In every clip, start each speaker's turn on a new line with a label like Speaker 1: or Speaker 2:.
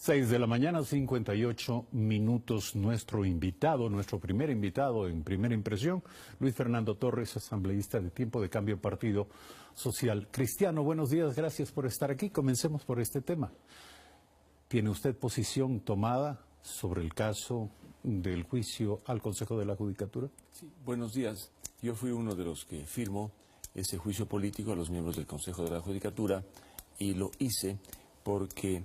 Speaker 1: 6 de la mañana, 58 minutos. Nuestro primer invitado en Primera Impresión, Luis Fernando Torres, asambleísta de Tiempo de Cambio Partido Social Cristiano. Buenos días, gracias por estar aquí. Comencemos por este tema. ¿Tiene usted posición tomada sobre el caso del juicio al Consejo de la Judicatura?
Speaker 2: Sí, buenos días. Yo fui uno de los que firmó ese juicio político a los miembros del Consejo de la Judicatura y lo hice porque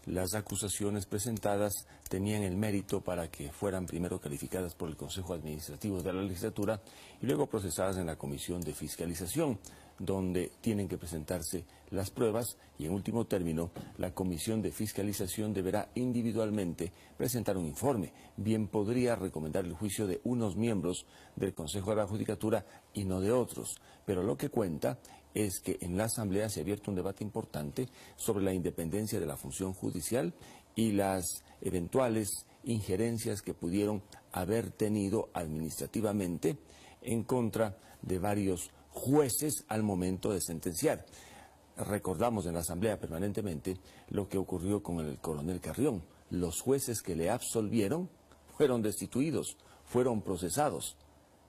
Speaker 2: las acusaciones presentadas tenían el mérito para que fueran primero calificadas por el Consejo Administrativo de la Legislatura y luego procesadas en la Comisión de Fiscalización, donde tienen que presentarse las pruebas y, en último término, la Comisión de Fiscalización deberá individualmente presentar un informe. Bien podría recomendar el juicio de unos miembros del Consejo de la Judicatura y no de otros, pero lo que cuenta es que en la Asamblea se ha abierto un debate importante sobre la independencia de la función judicial y las eventuales injerencias que pudieron haber tenido administrativamente en contra de varios jueces al momento de sentenciar. Recordamos en la Asamblea permanentemente lo que ocurrió con el coronel Carrión. Los jueces que le absolvieron fueron destituidos, fueron procesados.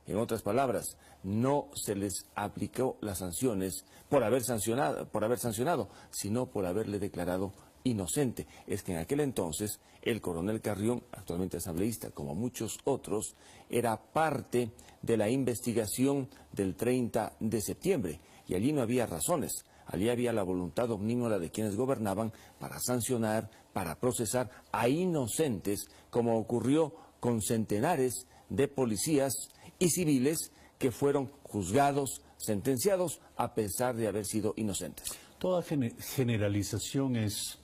Speaker 2: En otras palabras, no se les aplicó las sanciones por haber sancionado, sino por haberle declarado inocente. Es que en aquel entonces el coronel Carrión, actualmente asambleísta, como muchos otros, era parte de la investigación del 30 de septiembre y allí no había razones. Allí había la voluntad omnímoda de quienes gobernaban para sancionar, para procesar a inocentes, como ocurrió con centenares de policías y civiles que fueron juzgados, sentenciados, a pesar de haber sido inocentes.
Speaker 1: Toda generalización es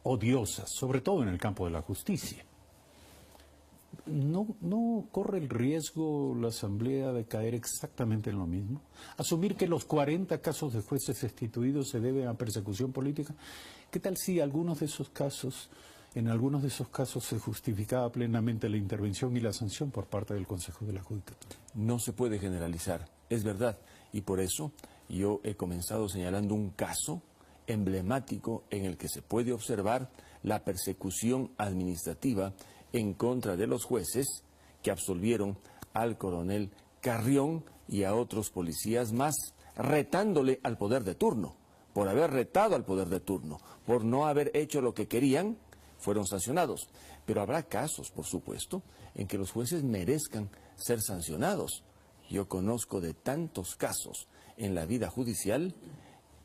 Speaker 1: odiosa, sobre todo en el campo de la justicia. ¿No corre el riesgo la Asamblea de caer exactamente en lo mismo? Asumir que los 40 casos de jueces destituidos se deben a persecución política. ¿Qué tal si en algunos de esos casos se justificaba plenamente la intervención y la sanción por parte del Consejo de la Judicatura?
Speaker 2: No se puede generalizar, es verdad, y por eso yo he comenzado señalando un caso emblemático en el que se puede observar la persecución administrativa en contra de los jueces que absolvieron al coronel Carrión y a otros policías más, retándole al poder de turno. Por haber retado al poder de turno, por no haber hecho lo que querían, fueron sancionados. Pero habrá casos, por supuesto, en que los jueces merezcan ser sancionados. Yo conozco de tantos casos en la vida judicial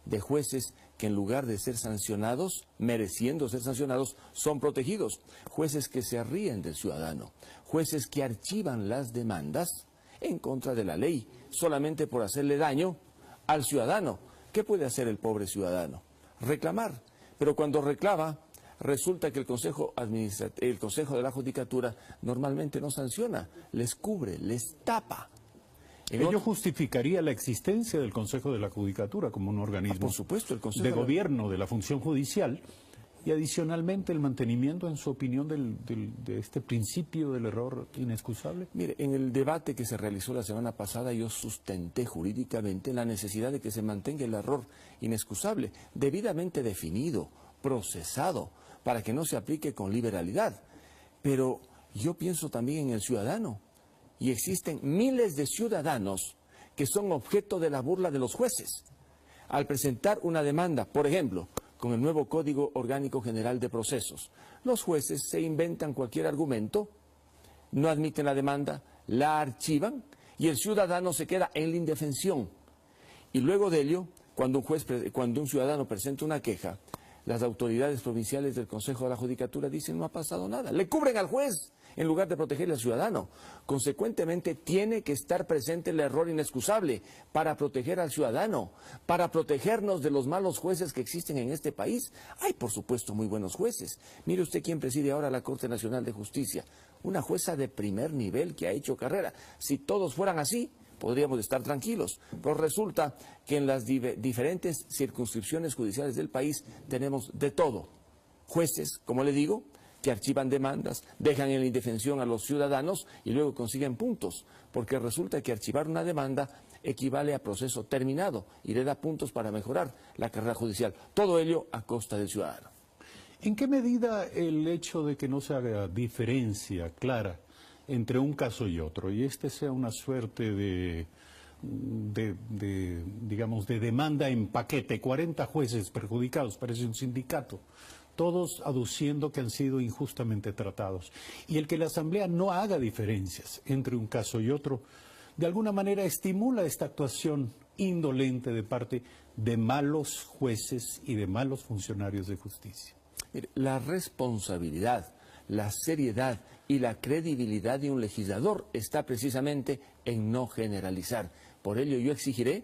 Speaker 2: de jueces que en lugar de ser sancionados, mereciendo ser sancionados, son protegidos. Jueces que se ríen del ciudadano, jueces que archivan las demandas en contra de la ley, solamente por hacerle daño al ciudadano. ¿Qué puede hacer el pobre ciudadano? Reclamar. Pero cuando reclama, resulta que el Consejo de la Judicatura normalmente no sanciona, les cubre, les tapa.
Speaker 1: Ello justificaría la existencia del Consejo de la Judicatura como un organismo
Speaker 2: por supuesto, el Consejo
Speaker 1: de gobierno de la función judicial y adicionalmente el mantenimiento, en su opinión, de este principio del error inexcusable.
Speaker 2: Mire, en el debate que se realizó la semana pasada yo sustenté jurídicamente la necesidad de que se mantenga el error inexcusable, debidamente definido, procesado, para que no se aplique con liberalidad. Pero yo pienso también en el ciudadano. Y existen miles de ciudadanos que son objeto de la burla de los jueces. Al presentar una demanda, por ejemplo, con el nuevo Código Orgánico General de Procesos, los jueces se inventan cualquier argumento, no admiten la demanda, la archivan y el ciudadano se queda en la indefensión. Y luego de ello, cuando un ciudadano presenta una queja, las autoridades provinciales del Consejo de la Judicatura dicen no ha pasado nada, le cubren al juez en lugar de protegerle al ciudadano. Consecuentemente, tiene que estar presente el error inexcusable para proteger al ciudadano, para protegernos de los malos jueces que existen en este país. Hay, por supuesto, muy buenos jueces. Mire usted quién preside ahora la Corte Nacional de Justicia, una jueza de primer nivel que ha hecho carrera. Si todos fueran así, podríamos estar tranquilos, pero resulta que en las diferentes circunscripciones judiciales del país tenemos de todo. Jueces, como le digo, que archivan demandas, dejan en la indefensión a los ciudadanos y luego consiguen puntos, porque resulta que archivar una demanda equivale a proceso terminado y le da puntos para mejorar la carrera judicial. Todo ello a costa del ciudadano.
Speaker 1: ¿En qué medida el hecho de que no se haga diferencia clara entre un caso y otro, y este sea una suerte digamos, de demanda en paquete, 40 jueces perjudicados, parece un sindicato, todos aduciendo que han sido injustamente tratados, y el que la Asamblea no haga diferencias entre un caso y otro, de alguna manera estimula esta actuación indolente de parte de malos jueces y de malos funcionarios de justicia?
Speaker 2: Mire, la responsabilidad, la seriedad y la credibilidad de un legislador está precisamente en no generalizar. Por ello yo exigiré,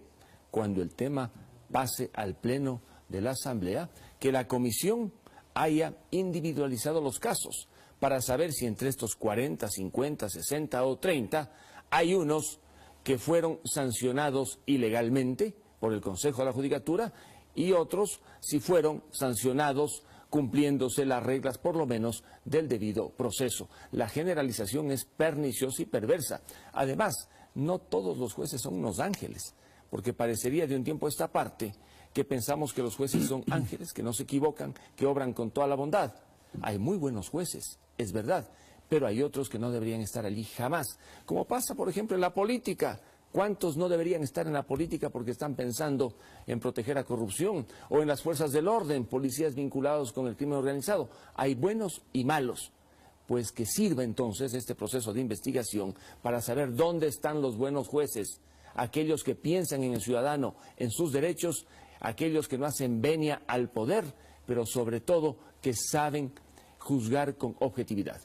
Speaker 2: cuando el tema pase al Pleno de la Asamblea, que la Comisión haya individualizado los casos para saber si entre estos 40, 50, 60 o 30 hay unos que fueron sancionados ilegalmente por el Consejo de la Judicatura y otros si fueron sancionados cumpliéndose las reglas, por lo menos, del debido proceso. La generalización es perniciosa y perversa. Además, no todos los jueces son unos ángeles, porque parecería de un tiempo a esta parte que pensamos que los jueces son ángeles, que no se equivocan, que obran con toda la bondad. Hay muy buenos jueces, es verdad, pero hay otros que no deberían estar allí jamás. Como pasa, por ejemplo, en la política. ¿Cuántos no deberían estar en la política porque están pensando en proteger a corrupción? O en las fuerzas del orden, policías vinculados con el crimen organizado. Hay buenos y malos. Pues que sirva entonces este proceso de investigación para saber dónde están los buenos jueces, aquellos que piensan en el ciudadano, en sus derechos, aquellos que no hacen venia al poder, pero sobre todo que saben juzgar con objetividad.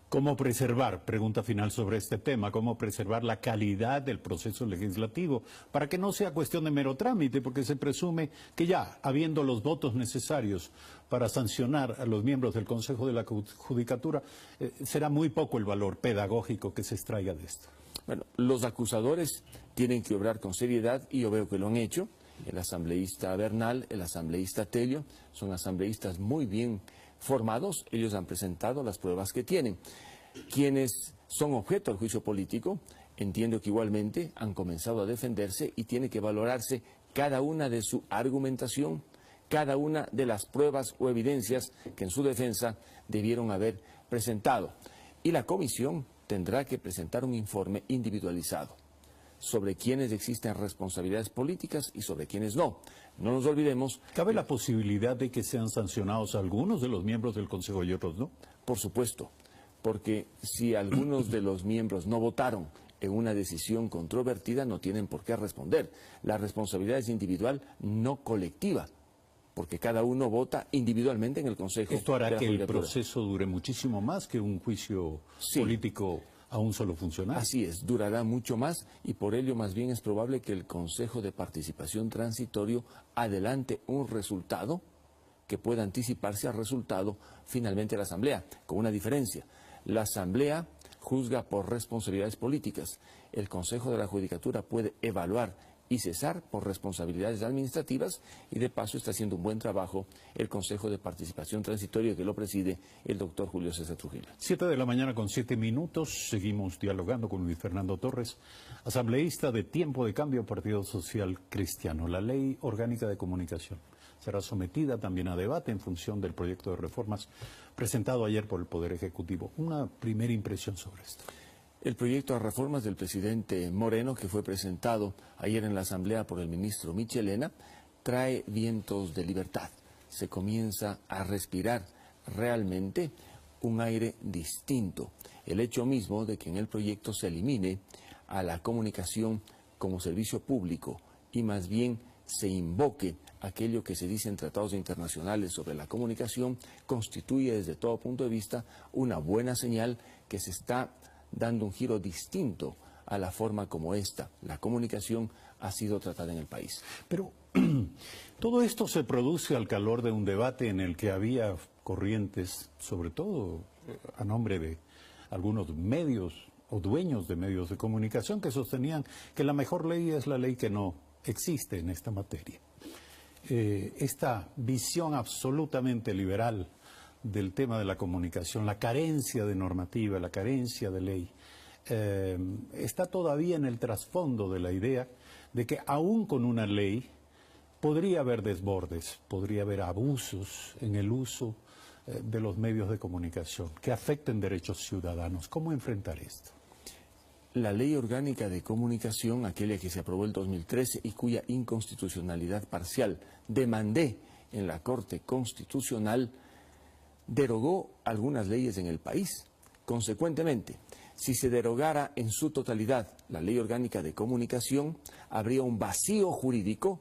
Speaker 1: ¿Cómo preservar, pregunta final sobre este tema, cómo preservar la calidad del proceso legislativo para que no sea cuestión de mero trámite, porque se presume que ya, habiendo los votos necesarios para sancionar a los miembros del Consejo de la Judicatura, será muy poco el valor pedagógico que se extraiga de esto?
Speaker 2: Bueno, los acusadores tienen que obrar con seriedad y yo veo que lo han hecho. El asambleísta Bernal, el asambleísta Tello, son asambleístas muy bien formados, ellos han presentado las pruebas que tienen. Quienes son objeto del juicio político, entiendo que igualmente han comenzado a defenderse y tiene que valorarse cada una de su argumentación, cada una de las pruebas o evidencias que en su defensa debieron haber presentado. Y la comisión tendrá que presentar un informe individualizado sobre quienes existen responsabilidades políticas y sobre quienes no. No nos olvidemos...
Speaker 1: ¿Cabe la posibilidad de que sean sancionados algunos de los miembros del Consejo y otros no?
Speaker 2: Por supuesto, porque si algunos de los miembros no votaron en una decisión controvertida, no tienen por qué responder. La responsabilidad es individual, no colectiva, porque cada uno vota individualmente en el Consejo.
Speaker 1: Esto hará que el proceso dure muchísimo más que un juicio político a un solo funcionario.
Speaker 2: Así es, durará mucho más y por ello más bien es probable que el Consejo de Participación Transitorio adelante un resultado que pueda anticiparse al resultado finalmente de la Asamblea, con una diferencia. La Asamblea juzga por responsabilidades políticas. El Consejo de la Judicatura puede evaluar y cesar por responsabilidades administrativas y de paso está haciendo un buen trabajo el Consejo de Participación Transitorio que lo preside el doctor Julio César Trujillo.
Speaker 1: 7:07 seguimos dialogando con Luis Fernando Torres, asambleísta de Tiempo de Cambio, Partido Social Cristiano. La Ley Orgánica de Comunicación será sometida también a debate en función del proyecto de reformas presentado ayer por el Poder Ejecutivo. Una primera impresión sobre esto.
Speaker 2: El proyecto de reformas del presidente Moreno, que fue presentado ayer en la Asamblea por el ministro Michelena, trae vientos de libertad. Se comienza a respirar realmente un aire distinto. El hecho mismo de que en el proyecto se elimine a la comunicación como servicio público y más bien se invoque aquello que se dice en tratados internacionales sobre la comunicación, constituye desde todo punto de vista una buena señal que se está dando un giro distinto a la forma como la comunicación ha sido tratada en el país.
Speaker 1: Pero todo esto se produce al calor de un debate en el que había corrientes, sobre todo a nombre de algunos medios o dueños de medios de comunicación, que sostenían que la mejor ley es la ley que no existe en esta materia. Esta visión absolutamente liberal del tema de la comunicación, la carencia de normativa, la carencia de ley, está todavía en el trasfondo de la idea de que aún con una ley podría haber desbordes, podría haber abusos en el uso de los medios de comunicación que afecten derechos ciudadanos. ¿Cómo enfrentar esto?
Speaker 2: La Ley Orgánica de Comunicación, aquella que se aprobó el 2013 y cuya inconstitucionalidad parcial demandé en la Corte Constitucional, derogó algunas leyes en el país. Consecuentemente, si se derogara en su totalidad la Ley Orgánica de Comunicación, habría un vacío jurídico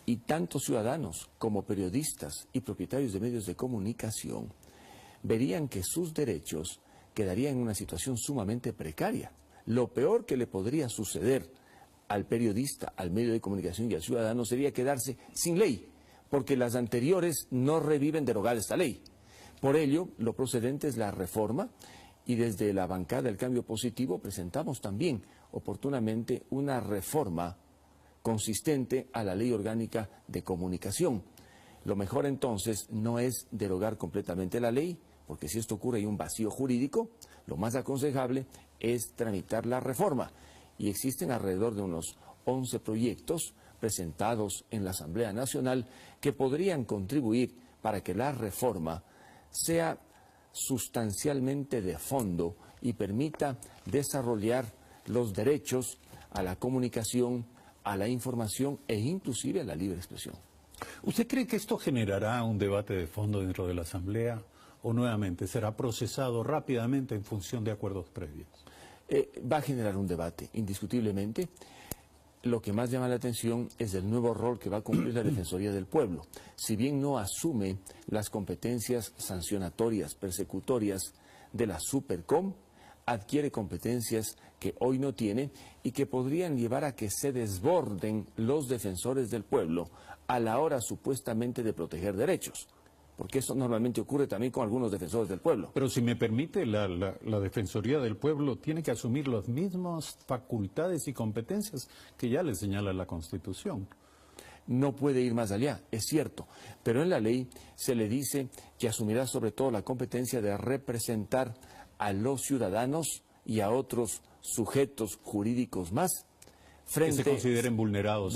Speaker 2: y tanto ciudadanos como periodistas y propietarios de medios de comunicación verían que sus derechos quedarían en una situación sumamente precaria. Lo peor que le podría suceder al periodista, al medio de comunicación y al ciudadano sería quedarse sin ley, porque las anteriores no reviven derogar esta ley. Por ello, lo procedente es la reforma y desde la bancada del Cambio Positivo presentamos también oportunamente una reforma consistente a la Ley Orgánica de Comunicación. Lo mejor entonces no es derogar completamente la ley, porque si esto ocurre hay un vacío jurídico, lo más aconsejable es tramitar la reforma. Y existen alrededor de unos 11 proyectos presentados en la Asamblea Nacional que podrían contribuir para que la reforma sea sustancialmente de fondo y permita desarrollar los derechos a la comunicación, a la información e inclusive a la libre expresión.
Speaker 1: ¿Usted cree que esto generará un debate de fondo dentro de la Asamblea o nuevamente será procesado rápidamente en función de acuerdos previos?
Speaker 2: Va a generar un debate, indiscutiblemente. Lo que más llama la atención es el nuevo rol que va a cumplir la Defensoría del Pueblo. Si bien no asume las competencias sancionatorias, persecutorias de la Supercom, adquiere competencias que hoy no tiene y que podrían llevar a que se desborden los defensores del pueblo a la hora supuestamente de proteger derechos. Porque eso normalmente ocurre también con algunos defensores del pueblo.
Speaker 1: Pero si me permite, la Defensoría del Pueblo tiene que asumir las mismas facultades y competencias que ya le señala la Constitución.
Speaker 2: No puede ir más allá, es cierto, pero en la ley se le dice que asumirá sobre todo la competencia de representar a los ciudadanos y a otros sujetos jurídicos más
Speaker 1: que se consideren vulnerados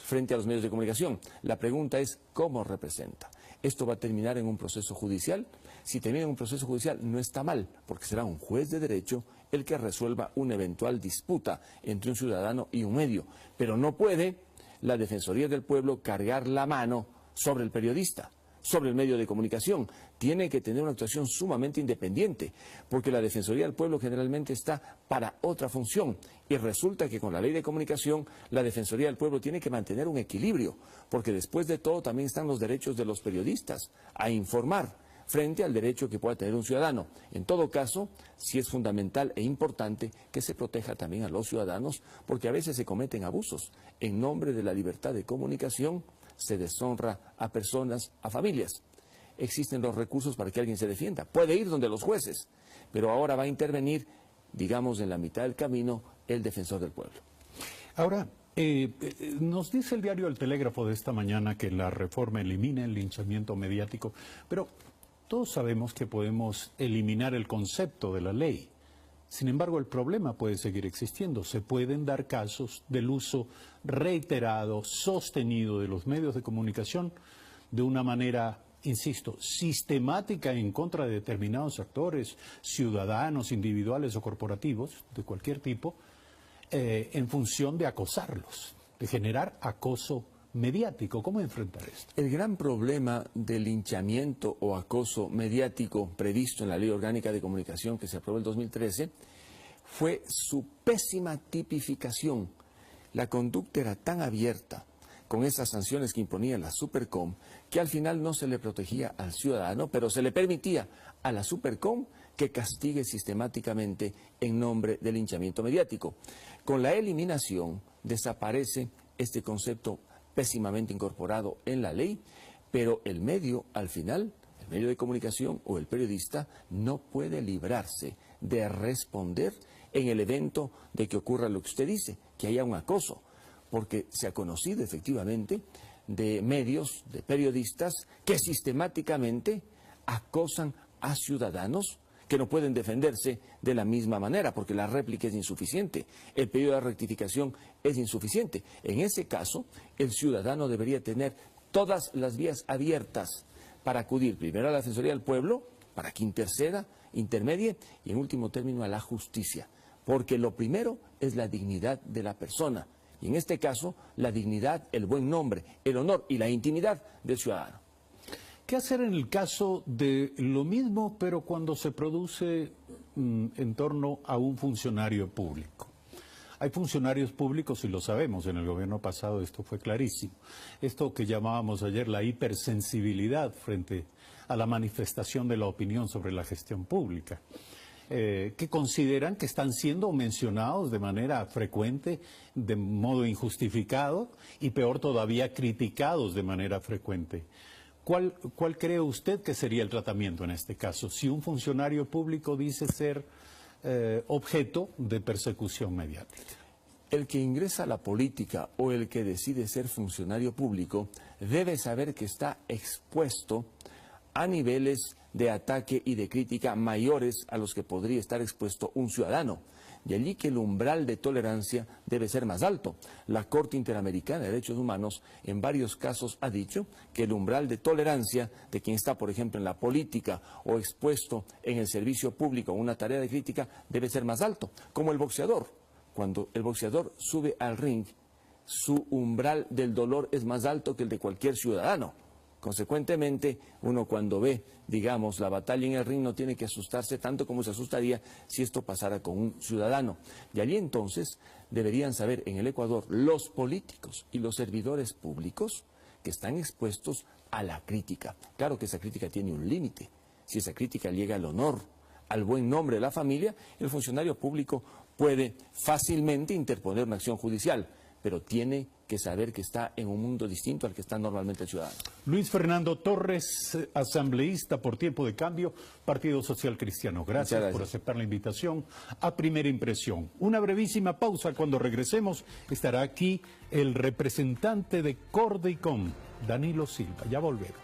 Speaker 2: frente a los medios de comunicación. La pregunta es, ¿cómo representa? Esto va a terminar en un proceso judicial. Si termina en un proceso judicial no está mal, porque será un juez de derecho el que resuelva una eventual disputa entre un ciudadano y un medio. Pero no puede la Defensoría del Pueblo cargar la mano sobre el periodista, sobre el medio de comunicación. Tiene que tener una actuación sumamente independiente, porque la Defensoría del Pueblo generalmente está para otra función. Y resulta que con la Ley de Comunicación, la Defensoría del Pueblo tiene que mantener un equilibrio, porque después de todo también están los derechos de los periodistas a informar frente al derecho que pueda tener un ciudadano. En todo caso, sí es fundamental e importante que se proteja también a los ciudadanos, porque a veces se cometen abusos. En nombre de la libertad de comunicación se deshonra a personas, a familias. Existen los recursos para que alguien se defienda. Puede ir donde los jueces, pero ahora va a intervenir, digamos, en la mitad del camino, el defensor del pueblo.
Speaker 1: Ahora, nos dice el diario El Telégrafo de esta mañana que la reforma elimina el linchamiento mediático, pero todos sabemos que podemos eliminar el concepto de la ley. Sin embargo, el problema puede seguir existiendo. Se pueden dar casos del uso reiterado, sostenido de los medios de comunicación de una manera, insisto, sistemática en contra de determinados actores, ciudadanos, individuales o corporativos, de cualquier tipo, en función de acosarlos, de generar acoso mediático. ¿Cómo enfrentar esto?
Speaker 2: El gran problema del linchamiento o acoso mediático previsto en la Ley Orgánica de Comunicación que se aprobó en 2013 fue su pésima tipificación. La conducta era tan abierta con esas sanciones que imponía la Supercom que al final no se le protegía al ciudadano, pero se le permitía a la Supercom que castigue sistemáticamente en nombre del linchamiento mediático. Con la eliminación desaparece este concepto pésimamente incorporado en la ley, pero el medio, al final, el medio de comunicación o el periodista, no puede librarse de responder en el evento de que ocurra lo que usted dice, que haya un acoso, porque se ha conocido efectivamente de medios, de periodistas, que sistemáticamente acosan a ciudadanos que no pueden defenderse de la misma manera, porque la réplica es insuficiente, el pedido de rectificación es insuficiente. En ese caso, el ciudadano debería tener todas las vías abiertas para acudir primero a la Defensoría del Pueblo, para que interceda, intermedie y en último término a la justicia. Porque lo primero es la dignidad de la persona. Y en este caso, la dignidad, el buen nombre, el honor y la intimidad del ciudadano.
Speaker 1: ¿Qué hacer en el caso de lo mismo, pero cuando se produce en torno a un funcionario público? Hay funcionarios públicos, y lo sabemos, en el gobierno pasado esto fue clarísimo. Esto que llamábamos ayer la hipersensibilidad frente a la manifestación de la opinión sobre la gestión pública, que consideran que están siendo mencionados de manera frecuente, de modo injustificado, y peor todavía, criticados de manera frecuente. ¿Cuál cree usted que sería el tratamiento en este caso? Si un funcionario público dice ser objeto de persecución mediática.
Speaker 2: El que ingresa a la política o el que decide ser funcionario público debe saber que está expuesto a niveles de ataque y de crítica mayores a los que podría estar expuesto un ciudadano. De allí que el umbral de tolerancia debe ser más alto. La Corte Interamericana de Derechos Humanos en varios casos ha dicho que el umbral de tolerancia de quien está, por ejemplo, en la política o expuesto en el servicio público a una tarea de crítica debe ser más alto, como el boxeador. Cuando el boxeador sube al ring, su umbral del dolor es más alto que el de cualquier ciudadano. Consecuentemente, uno cuando ve, digamos, la batalla en el ring no tiene que asustarse tanto como se asustaría si esto pasara con un ciudadano. De allí entonces deberían saber en el Ecuador los políticos y los servidores públicos que están expuestos a la crítica. Claro que esa crítica tiene un límite. Si esa crítica llega al honor, al buen nombre de la familia, el funcionario público puede fácilmente interponer una acción judicial, pero tiene que saber que está en un mundo distinto al que está normalmente el ciudadano.
Speaker 1: Luis Fernando Torres, asambleísta por Tiempo de Cambio, Partido Social Cristiano. Gracias por aceptar la invitación a Primera Impresión. Una brevísima pausa. Cuando regresemos estará aquí el representante de Cordicom, Danilo Silva. Ya volvemos.